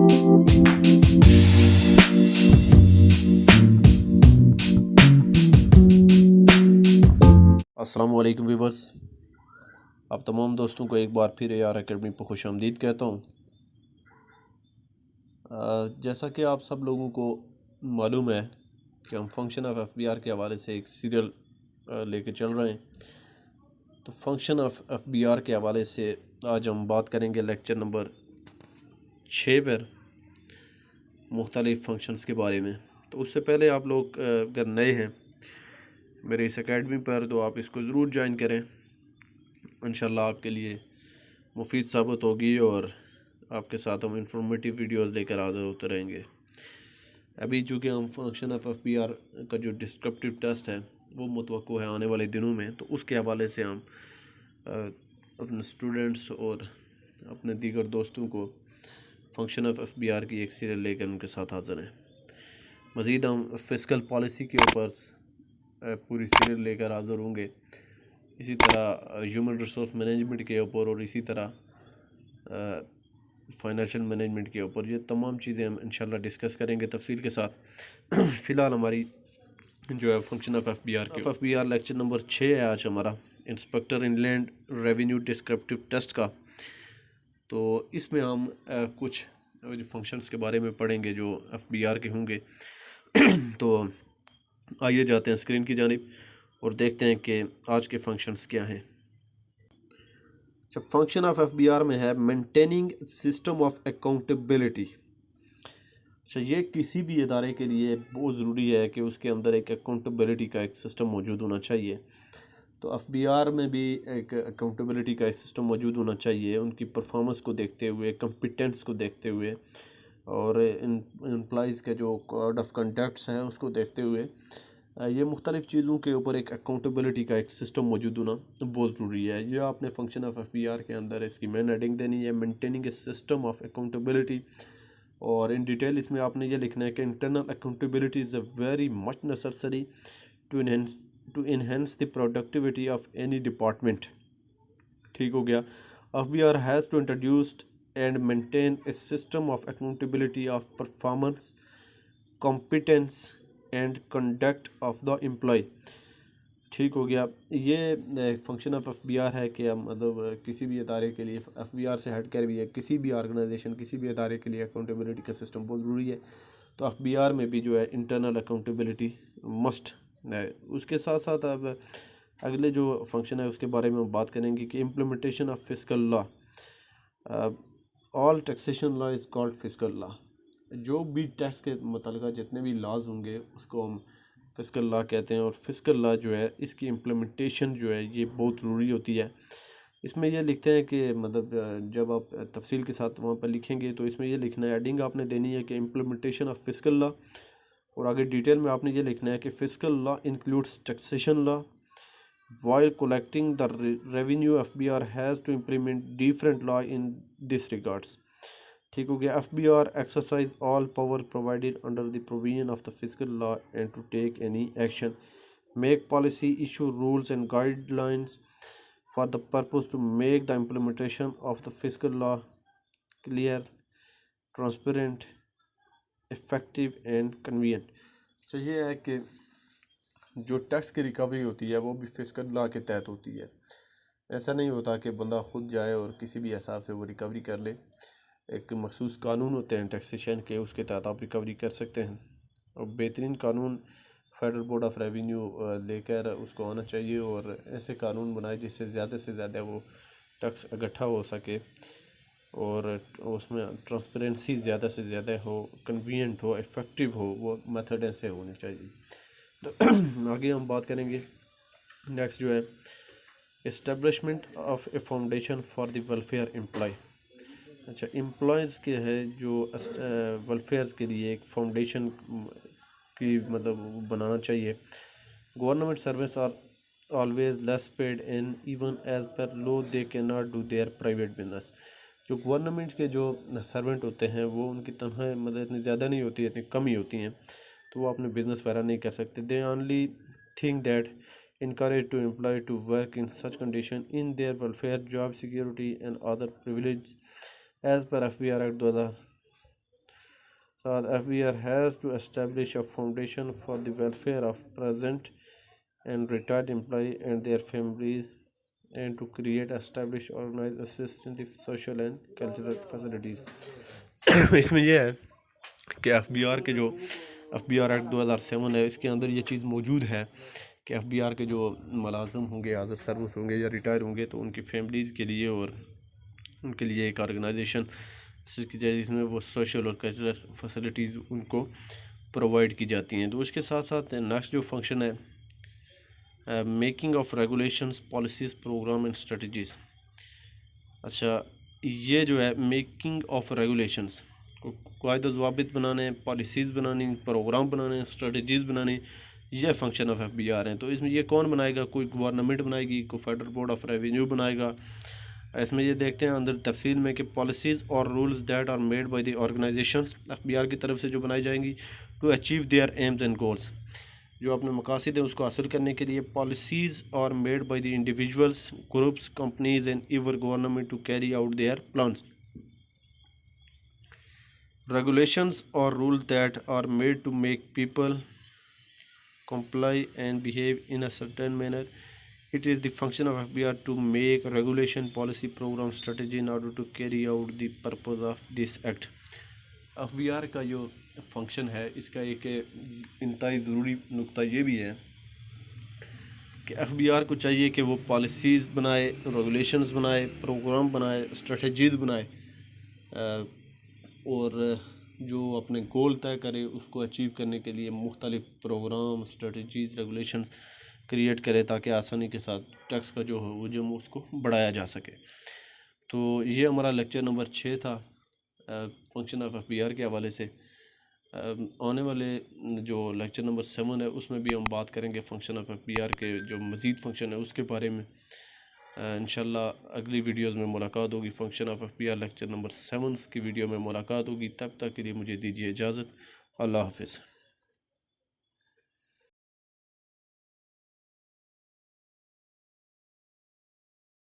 अस्सलाम वालेकुम व्यूअर्स, आप तमाम दोस्तों को एक बार फिर AR एकेडमी पर खुश आमदीद कहता हूँ। जैसा कि आप सब लोगों को मालूम है कि हम फंक्शन ऑफ FBR के हवाले से एक सीरियल लेके चल रहे हैं। तो फंक्शन ऑफ FBR के हवाले से आज हम बात करेंगे लेक्चर नंबर 6 पर मुख्तलिफ़ फंक्शंस के बारे में। तो उससे पहले आप लोग अगर नए हैं मेरे इस एकेडमी पर तो आप इसको ज़रूर ज्वाइन करें। इंशाल्लाह आपके लिए मुफीद साबित होगी और आपके साथ हम इंफॉर्मेटिव वीडियोस लेकर हाज़िर होते रहेंगे। अभी चूँकि हम फंक्शन ऑफ FBR का जो डिस्क्रिप्टिव टेस्ट है वो मुतवक्को है आने वाले दिनों में, तो उसके हवाले से हम अपने स्टूडेंट्स और अपने दीगर दोस्तों को फंक्शन ऑफ FBR की एक सीरियल लेकर उनके साथ हाज़िर हैं। मज़ीद हम फिस्कल पॉलिसी के ऊपर पूरी सीरियल लेकर हाज़िर होंगे, इसी तरह ह्यूमन रिसोर्स मैनेजमेंट के ऊपर और इसी तरह फाइनेंशियल मैनेजमेंट के ऊपर। ये तमाम चीज़ें हम इंशाल्लाह डिस्कस करेंगे तफसील के साथ। फ़िलहाल हमारी जो है function of FBR lecture number 6 है आज हमारा, inspector inland revenue descriptive test का। तो इसमें हम कुछ जो फंक्शंस के बारे में पढ़ेंगे जो FBR के होंगे। तो आइए जाते हैं स्क्रीन की जानिब और देखते हैं कि आज के फंक्शंस क्या हैं। जब फंक्शन ऑफ FBR में है मेंटेनिंग सिस्टम ऑफ अकाउंटेबिलिटी। अच्छा, ये किसी भी इदारे के लिए बहुत ज़रूरी है कि उसके अंदर एक अकाउंटेबिलिटी का एक सिस्टम मौजूद होना चाहिए। तो FBR में भी एक अकाउंटेबिलिटी का एक सिस्टम मौजूद होना चाहिए, उनकी परफॉर्मेंस को देखते हुए, कम्पिटेंस को देखते हुए और एम्प्लॉइज़ के जो कोड ऑफ कंडक्ट्स हैं उसको देखते हुए ये मुख्तलिफ़ चीज़ों के ऊपर एक अकाउंटेबिलिटी का एक सिस्टम मौजूद होना बहुत ज़रूरी है। ये आपने फंक्शन ऑफ FBR के अंदर इसकी मेन हेडिंग देनी है, maintaining a system of accountability. और इन डिटेल इसमें आपने ये लिखना है कि internal accountability is a very much necessary to enhance the productivity of any department. ठीक हो गया। FBR has to introduced and maintain a system of accountability of performance, competence and conduct of the employ. ठीक हो गया। ये function of FBR है कि हम मतलब किसी भी इदारे के लिए FBR से हट कर भी है, किसी भी ऑर्गेनाइजेशन किसी भी इदारे के लिए अकाउंटेबिलिटी का सिस्टम बहुत ज़रूरी है। तो FBR में भी जो है इंटरनल अकाउंटेबिलिटी मस्ट है। उसके साथ साथ अब अगले जो फंक्शन है उसके बारे में हम बात करेंगे कि implementation of fiscal law. All taxation law is called fiscal law. जो भी टैक्स के मतलब जितने भी लॉज होंगे उसको हम फिस्कल लॉ कहते हैं। और फिस्कल लॉ जो है इसकी इम्प्लीमेंटेशन जो है ये बहुत ज़रूरी होती है। इसमें यह लिखते हैं कि मतलब जब आप तफसील के साथ वहाँ पर लिखेंगे तो इसमें यह लिखना है, हेडिंग आपने देनी है कि इम्प्लीमेंटेशन ऑफ फिस्कल लॉ, और आगे डिटेल में आपने ये लिखना है कि fiscal law includes taxation law. While collecting the revenue, FBR has to implement different law in this regards. ठीक हो गया। FBR exercise all power provided under the provision of the fiscal law and to take any action, make policy, issue rules and guidelines for the purpose to make the implementation of the fiscal law clear, transparent, effective and convenient। so ये है कि जो tax की recovery होती है वो भी fiscal law के तहत होती है। ऐसा नहीं होता कि बंदा खुद जाए और किसी भी हिसाब से वो रिकवरी कर ले। एक मखसूस कानून होते हैं टैक्सेशन के, उसके तहत आप रिकवरी कर सकते हैं। और बेहतरीन कानून फेडरल बोर्ड ऑफ रेवेन्यू लेकर उसको आना चाहिए और ऐसे कानून बनाए जिससे ज़्यादा से ज़्यादा वो टैक्स इकट्ठा हो सके और उसमें ट्रांसपेरेंसी ज़्यादा से ज़्यादा हो, कन्वीनियंट हो, इफ़ेक्टिव हो, वो मेथड ऐसे होने चाहिए। तो आगे हम बात करेंगे। नेक्स्ट जो है establishment of a foundation for the welfare employ. अच्छा, एम्प्लॉयज़ के है जो वेलफेयर के लिए एक फाउंडेशन की मतलब बनाना चाहिए। Government service are always less paid in even as per law they can not do their private business. जो गवर्नमेंट के जो सर्वेंट होते हैं वो उनकी तनख्वाह मतलब इतनी ज़्यादा नहीं होती, इतनी कम ही होती हैं, तो वो अपने बिजनेस वगैरह नहीं कर सकते। They only think that encourage to employ to work in such condition in their welfare, job security and other privileges as per FBR Act 2000 साथ FBR has to establish a foundation for the welfare of present and retired employee and their families and to create, establish, organize, assist in the social and cultural facilities. इसमें यह है कि FBR के जो FBR act 2007 है, इसके अंदर ये चीज़ मौजूद है कि FBR के जो मुलाजिम होंगे, हाज़िर सर्विस होंगे या रिटायर होंगे, तो उनकी फैमिलीज़ के लिए और उनके लिए एक ऑर्गेनाइजेशन की जाए जिसमें वो सोशल और कल्चरल फैसिलिटीज़ उनको प्रोवाइड की जाती हैं। तो उसके साथ साथ नेक्स्ट जो फंक्शन है, making of regulations, policies, program and strategies. अच्छा, ये जो है मेकिंग ऑफ रेगुलेशंस, कायदा ज़वाबित बनाने, पॉलिसीज़ बनानी, प्रोग्राम बनाने, स्ट्रेटजीज़ बनानी, यह फंक्शन ऑफ FBR हैं। तो इसमें ये कौन बनाएगा? कोई गवर्नमेंट बनाएगी, कोई फेडरल बोर्ड ऑफ रेवेन्यू बनाएगा। इसमें ये देखते हैं अंदर तफसील में कि पॉलिसीज़ और rules that are made by the organisations, FBR की तरफ से जो बनाई जाएंगी, to achieve their aims and goals, जो अपने मकासद हैं उसको हासिल करने के लिए। Policies are made by the individuals, groups, companies and even government to carry out their plans. Regulations or rules that are made to make people comply and behave in a certain manner. It is the function of FBR to make regulation, policy, program, strategy in order to carry out the purpose of this act. FBR का जो function है, इसका एक इंतहाई ज़रूरी नुक्ता ये भी है कि FBR को चाहिए कि वो पॉलिसीज़ बनाए, रेगुलेशंस बनाए, प्रोग्राम बनाए, स्ट्रेटजीज़ बनाए और जो अपने गोल तय करे उसको अचीव करने के लिए मुख्तलिफ प्रोग्राम, स्ट्रेटजीज़, रेगुलेशंस क्रिएट करे ताकि आसानी के साथ टैक्स का जो हो वो जो उसको बढ़ाया जा सके। तो ये हमारा लेक्चर नंबर 6 था फंक्शन ऑफ FBR के हवाले से। आने वाले जो लेक्चर नंबर 7 है उसमें भी हम बात करेंगे फंक्शन ऑफ FBR के जो मज़ीद फंक्शन है उसके बारे में। इंशाल्लाह अगली वीडियोस में मुलाकात होगी। Function of FBR lecture number 7 की वीडियो में मुलाकात होगी। तब तक के लिए मुझे दीजिए इजाज़त। अल्लाह हाफ़िज़।